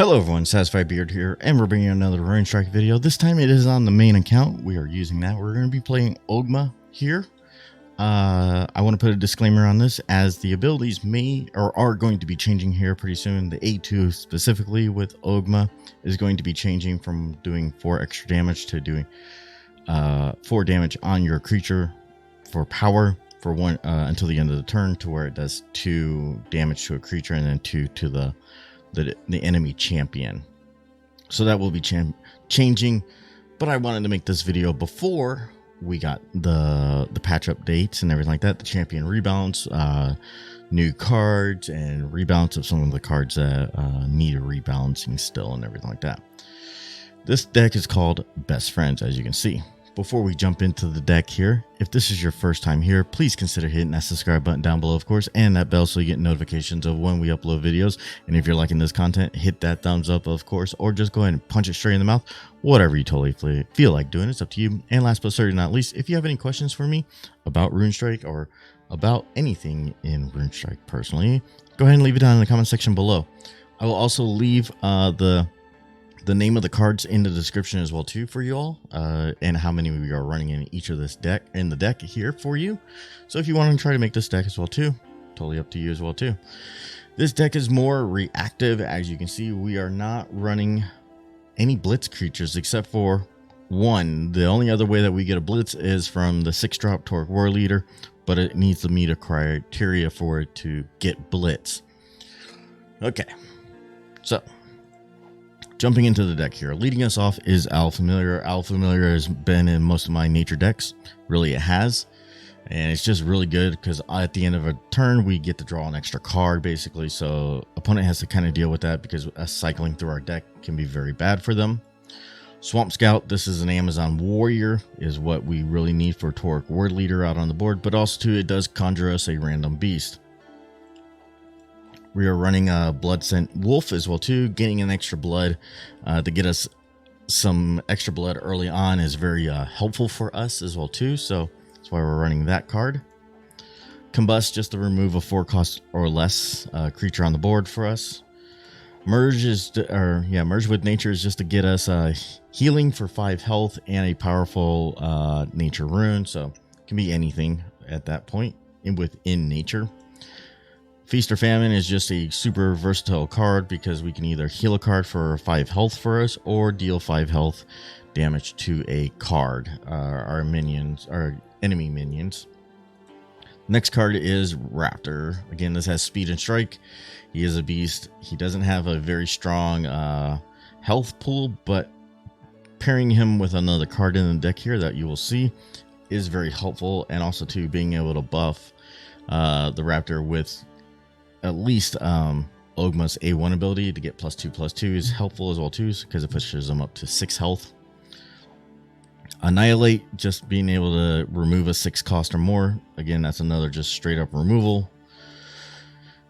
Hello everyone, SatisfiedBeard here, and we're bringing you another RuneStrike video. This time it is on the main account. We are using that. We're going to be playing Ogma here. I want to put a disclaimer on this, as the abilities may or are going to be changing here pretty soon. The A2 specifically with Ogma is going to be changing from doing 4 extra damage to doing 4 damage on your creature for power for one until the end of the turn, to where it does 2 damage to a creature and then 2 to the enemy champion. So that will be changing, but I wanted to make this video before we got the patch updates and everything like that, the champion rebalance, new cards, and rebalance of some of the cards that need a rebalancing still and everything like that. This deck is called Best Friends, as you can see. Before we jump into the deck here, if this is your first time here, please consider hitting that subscribe button down below, of course, and that bell so you get notifications of when we upload videos. And if you're liking this content, hit that thumbs up, of course, or just go ahead and punch it straight in the mouth. Whatever you totally feel like doing, it's up to you. And last but certainly not least, if you have any questions for me about RuneStrike or about anything in RuneStrike personally, go ahead and leave it down in the comment section below. I will also leave the name of the cards in the description as well too for you all, and how many we are running in each of this deck in the deck here for you. So if you want to try to make this deck as well too, totally up to you as well too. This deck is more reactive. As you can see, we are not running any blitz creatures except for one. The only other way that we get a blitz is from the 6-drop Tauric Warleader, but it needs to meet a criteria for it to get blitz. Okay, so jumping into the deck here, leading us off is Familiar. Familiar has been in most of my nature decks. Really, it has. And it's just really good because at the end of a turn, we get to draw an extra card, basically. So opponent has to kind of deal with that because us cycling through our deck can be very bad for them. Swamp Scout, this is an Amazon Warrior, is what we really need for Tauric Warleader out on the board. But also, too, it does conjure us a random beast. We are running a Bloodscent Wolf as well too. Getting an extra blood to get us some extra blood early on is very helpful for us as well too. So that's why we're running that card. Combust, just to remove a 4 cost or less creature on the board for us. Merge with Nature is just to get us healing for 5 health and a powerful nature rune. So it can be anything at that point within nature. Feast or Famine is just a super versatile card because we can either heal a card for 5 health for us or deal 5 health damage to a card, our minions, our enemy minions. Next card is Raptor. Again, this has speed and strike. He is a beast. He doesn't have a very strong health pool, but pairing him with another card in the deck here that you will see is very helpful, and also to being able to buff the Raptor with at least Ogma's A1 ability to get +2/+2 is helpful as well too, because it pushes them up to 6 health. Annihilate, just being able to remove a 6 cost or more. Again, that's another just straight up removal.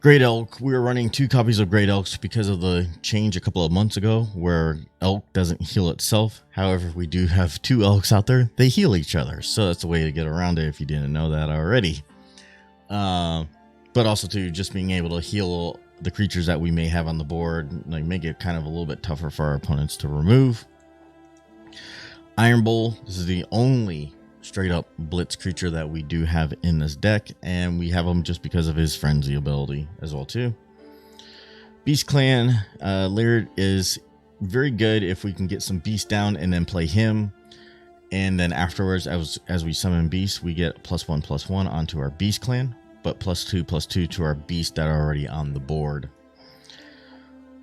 Great Elk, we were running 2 copies of Great Elks because of the change a couple of months ago where Elk doesn't heal itself. However, we do have 2 Elks out there. They heal each other, so that's a way to get around it if you didn't know that already. But also too, just being able to heal the creatures that we may have on the board, like make it kind of a little bit tougher for our opponents to remove. Iron Bull, this is the only straight up blitz creature that we do have in this deck, and we have him just because of his frenzy ability as well too. Beastclan Laird is very good if we can get some beasts down and then play him, and then afterwards, as we summon beasts, we get +1/+1 onto our Beastclan, but +2/+2 to our beasts that are already on the board.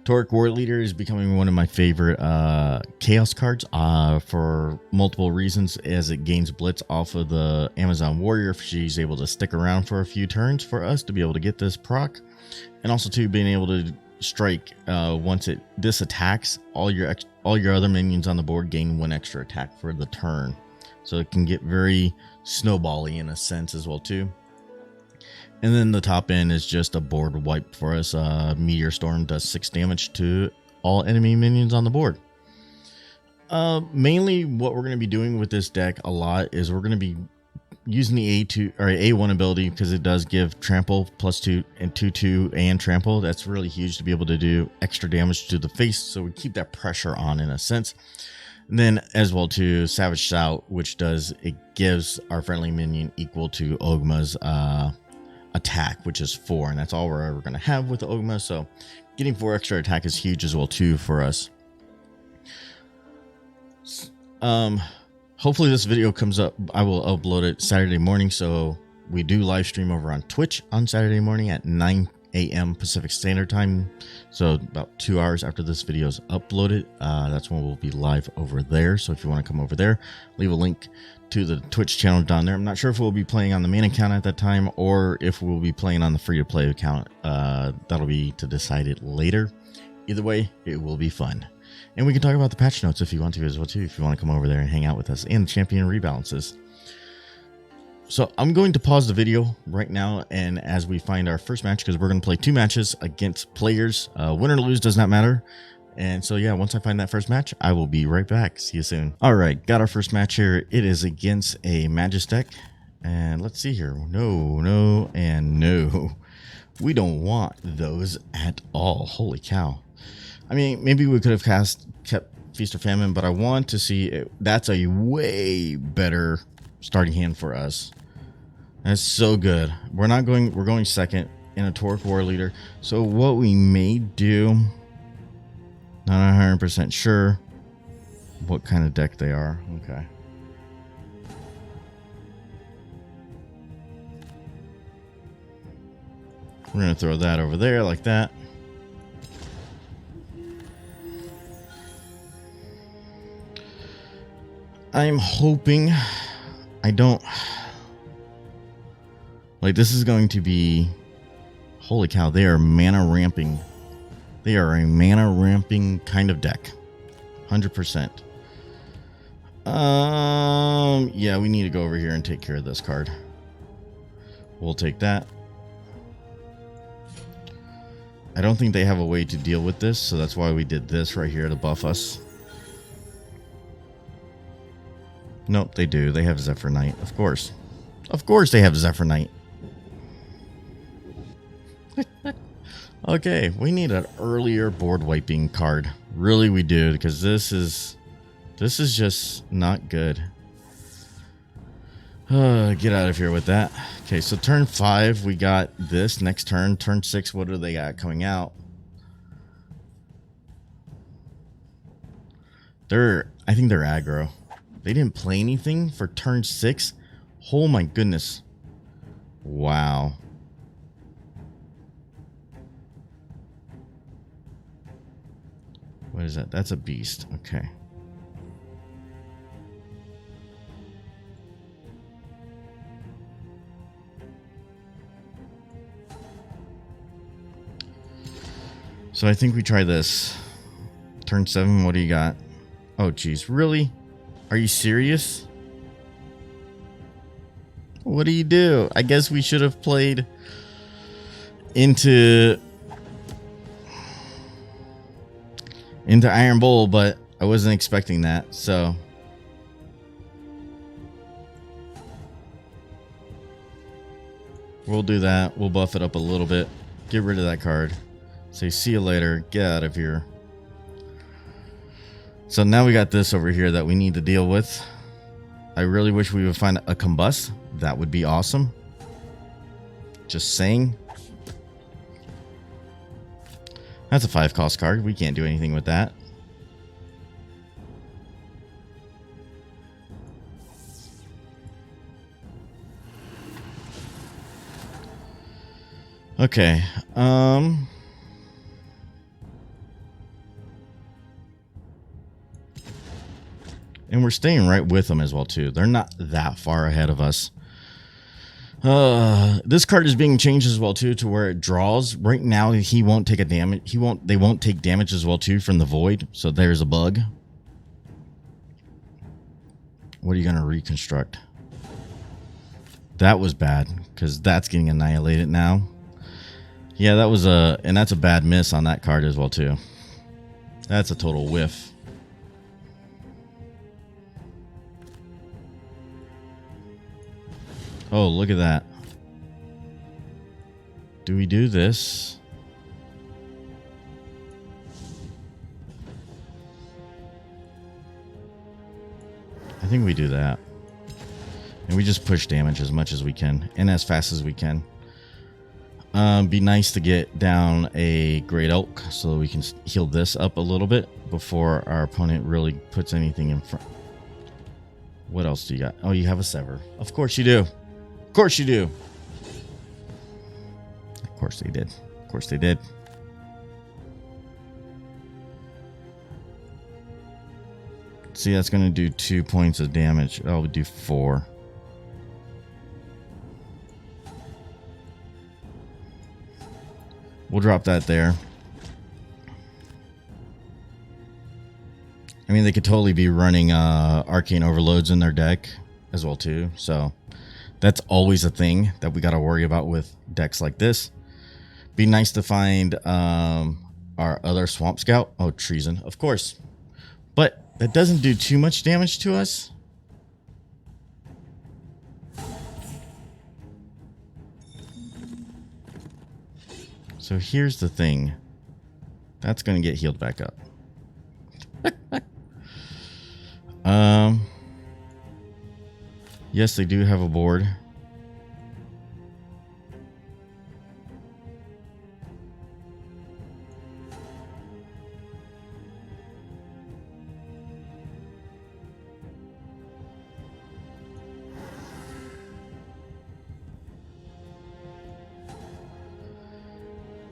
Tauric Warleader is becoming one of my favorite chaos cards for multiple reasons, as it gains blitz off of the Amazon Warrior if she's able to stick around for a few turns for us to be able to get this proc, and also to being able to strike once this attacks, all your other minions on the board gain 1 extra attack for the turn, so it can get very snowbally in a sense as well too. And then the top end is just a board wipe for us. Meteor Storm does 6 damage to all enemy minions on the board. Mainly what we're going to be doing with this deck a lot is we're going to be using the A2 or A1 ability, because it does give trample +2 and 2/2 and trample. That's really huge to be able to do extra damage to the face, so we keep that pressure on in a sense. And then as well to Savage Shout, which gives our friendly minion equal to Ogma's attack, which is 4, and that's all we're ever going to have with the Ogma. So getting 4 extra attack is huge as well too for us. Hopefully this video comes up. I will upload it Saturday morning. So we do live stream over on Twitch on Saturday morning at 9 a.m. Pacific Standard Time. So about 2 hours after this video is uploaded, that's when we'll be live over there. So if you want to come over there, leave a link to the Twitch channel down there. I'm not sure if we'll be playing on the main account at that time or if we'll be playing on the free-to-play account. That'll be to decide it later. Either way, it will be fun. And we can talk about the patch notes if you want to as well too, if you want to come over there and hang out with us, and champion rebalances. So I'm going to pause the video right now, and as we find our first match, because we're going to play 2 matches against players, win or lose does not matter. And so yeah, once I find that first match, I will be right back. See you soon. All right, got our first match here. It is against a Majus deck, and let's see here. No, and no. We don't want those at all. Holy cow. I mean, maybe we could have kept Feast or Famine, but I want to see it. That's a way better starting hand for us. That's so good. We're going second in a Tauric Warleader. So what we may do, not 100% sure what kind of deck they are. Okay. We're going to throw that over there like that. I'm hoping I don't... Like, this is going to be... Holy cow, they are mana ramping. They are a mana ramping kind of deck. 100%. Yeah, we need to go over here and take care of this card. We'll take that. I don't think they have a way to deal with this, so that's why we did this right here to buff us. Nope, they do. They have Zephyr Knight, of course. Of course they have Zephyr Knight. Okay, we need an earlier board wiping card. Really, we do, because this is just not good. Get out of here with that. Okay, so turn 5, we got this. Next turn, turn 6, what do they got coming out? I think they're aggro. They didn't play anything for turn 6. Oh my goodness. Wow. What is that? That's a beast. Okay. So I think we try this. Turn 7, what do you got? Oh geez, really? Are you serious? What do you do? I guess we should have played into Iron Bowl, but I wasn't expecting that, so we'll do that. We'll buff it up a little bit. Get rid of that card. Say see you later. Get out of here. So now we got this over here that we need to deal with. I really wish we would find a Combust. That would be awesome. Just saying. That's a 5-cost card. We can't do anything with that. Okay. And we're staying right with them as well too. They're not that far ahead of us. This card is being changed as well too to where it draws. Right now he won't take a damage. They won't take damage as well too from the void. So there's a bug. What are you gonna reconstruct? That was bad because that's getting annihilated now. Yeah, that was and that's a bad miss on that card as well too. That's a total whiff. Oh, look at that. Do we do this? I think we do that. And we just push damage as much as we can and as fast as we can. Be nice to get down a Great Oak so we can heal this up a little bit before our opponent really puts anything in front. What else do you got? Oh, you have a Sever. Of course you do. Of course you do. Of course they did. Of course they did. See, that's going to do 2 points of damage. Oh, we do 4. We'll drop that there. I mean, they could totally be running Arcane Overloads in their deck as well too. So that's always a thing that we got to worry about with decks like this. Be nice to find our other Swamp Scout. Oh, Treason, of course. But that doesn't do too much damage to us. So here's the thing. That's going to get healed back up. Yes, they do have a board.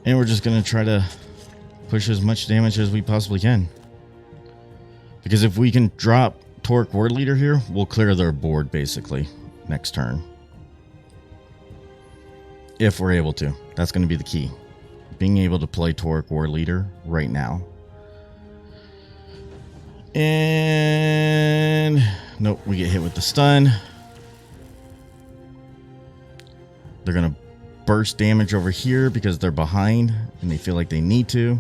And we're just going to try to push as much damage as we possibly can. Because if we can drop Tauric Warleader here, we'll clear their board basically next turn. If we're able to. That's going to be the key. Being able to play Tauric Warleader right now. And nope, we get hit with the stun. They're going to burst damage over here because they're behind and they feel like they need to.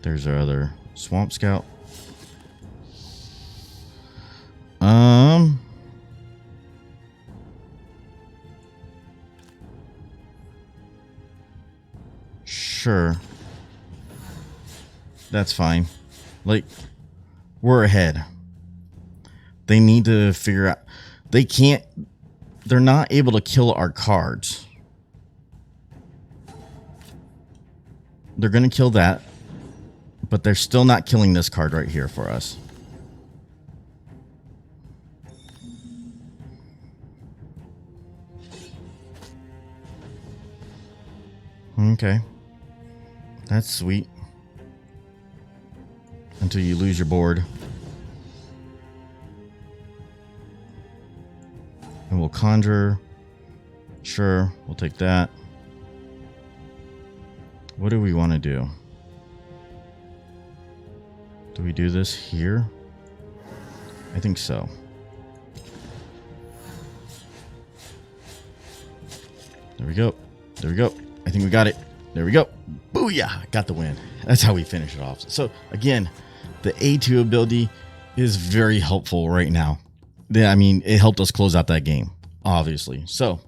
There's our other Swamp Scout. Sure. That's fine. Like, we're ahead. They need to figure out. They can't. They're not able to kill our cards. They're going to kill that. But they're still not killing this card right here for us. Okay. That's sweet. Until you lose your board. And we'll conjure. Sure, we'll take that. What do we want to do? Do we do this here? I think so. There we go. There we go. I think we got it. There we go. Booyah! Got the win. That's how we finish it off. So again, the A2 ability is very helpful right now. I mean, it helped us close out that game, obviously. So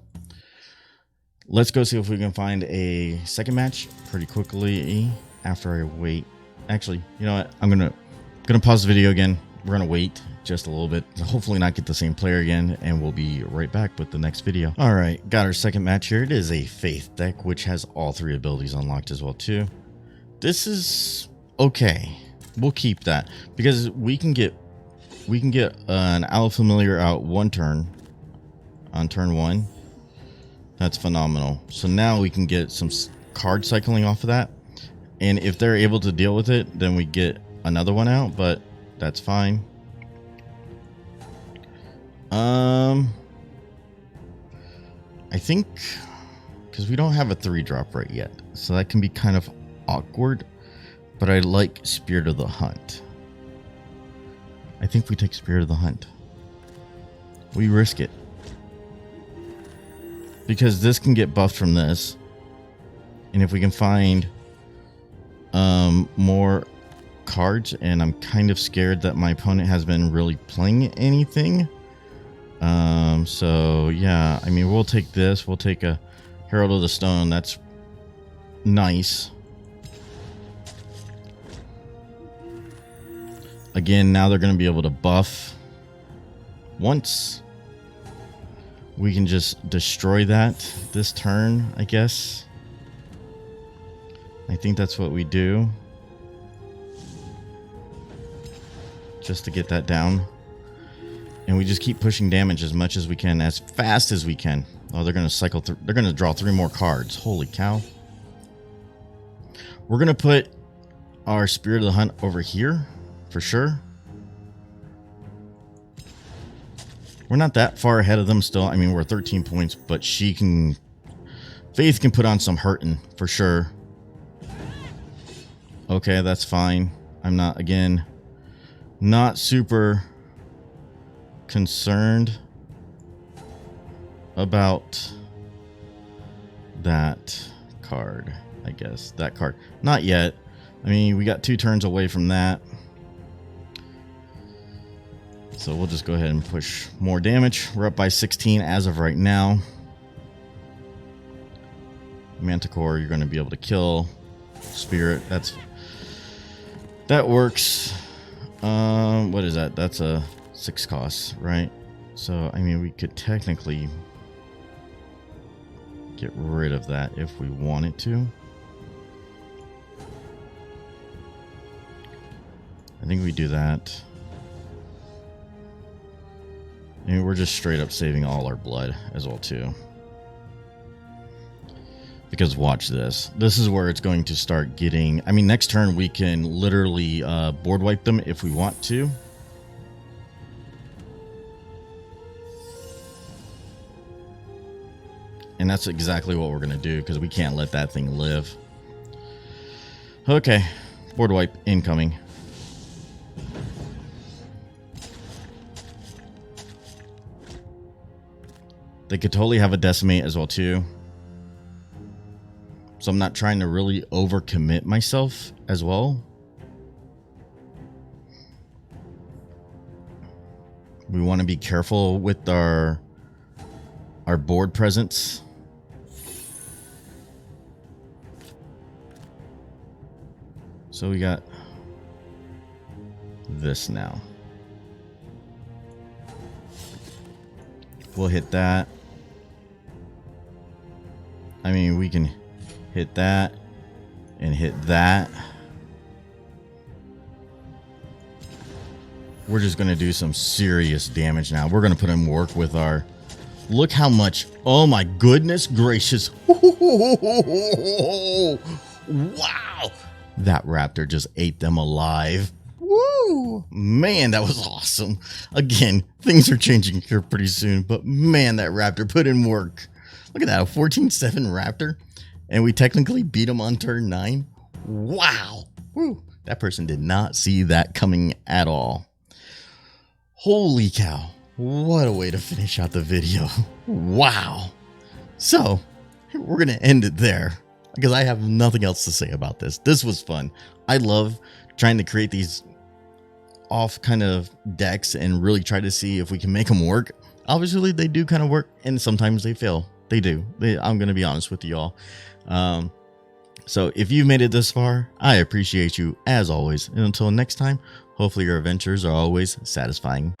let's go see if we can find a second match pretty quickly after I wait. Actually, you know what? I'm gonna pause the video again. We're gonna wait just a little bit, hopefully not get the same player again, and we'll be right back with the next video. All right, got our second match here. It is a Faith deck, which has all 3 abilities unlocked as well too. This is okay. We'll keep that because we can get an Owl Familiar out one turn on turn 1. That's phenomenal. So now we can get some card cycling off of that. And if they're able to deal with it, then we get another one out, but that's fine. I think because we don't have a 3-drop right yet, so that can be kind of awkward, but I like Spirit of the Hunt. I think we take Spirit of the Hunt. We risk it. Because this can get buffed from this. And if we can find more cards, and I'm kind of scared that my opponent has been really playing anything. So yeah, I mean, we'll take this. We'll take a Herald of the Stone. That's nice. Again, now they're going to be able to buff once. We can just destroy that this turn, I guess. I think that's what we do. Just to get that down. And we just keep pushing damage as much as we can, as fast as we can. Oh, they're going to cycle through. They're going to draw 3 more cards. Holy cow. We're going to put our Spirit of the Hunt over here for sure. We're not that far ahead of them still. I mean, we're 13 points, but she can... Faith can put on some hurting for sure. Okay, that's fine. I'm not, again, not super concerned about that card, I guess. That card. Not yet. I mean, we got 2 turns away from that. So we'll just go ahead and push more damage. We're up by 16 as of right now. Manticore, you're going to be able to kill. Spirit, that works. What is that? That's a 6 cost, right? So, I mean, we could technically get rid of that if we wanted to. I think we do that. I mean, we're just straight up saving all our blood as well, too. Because watch this. This is where it's going to start getting... I mean, next turn we can literally board wipe them if we want to. And that's exactly what we're going to do, because we can't let that thing live. Okay. Board wipe incoming. They could totally have a decimate as well too. So I'm not trying to really overcommit myself as well. We want to be careful with our board presence. So we got this now. We'll hit that. I mean, we can hit that and hit that. We're just going to do some serious damage now. We're going to put in work with our... Look how much... Oh my goodness gracious. Wow. That raptor just ate them alive. Woo! Man, that was awesome. Again, things are changing here pretty soon, but man, that raptor put in work. Look at that, a 14-7 raptor, and we technically beat him on turn 9. Wow! Woo! That person did not see that coming at all. Holy cow! What a way to finish out the video. Wow! So, we're gonna end it there, because I have nothing else to say about this. This was fun. I love trying to create these off kind of decks and really try to see if we can make them work. Obviously, they do kind of work, and sometimes they fail. They do. I'm going to be honest with you all. So if you've made it this far, I appreciate you as always. And until next time, hopefully your adventures are always satisfying.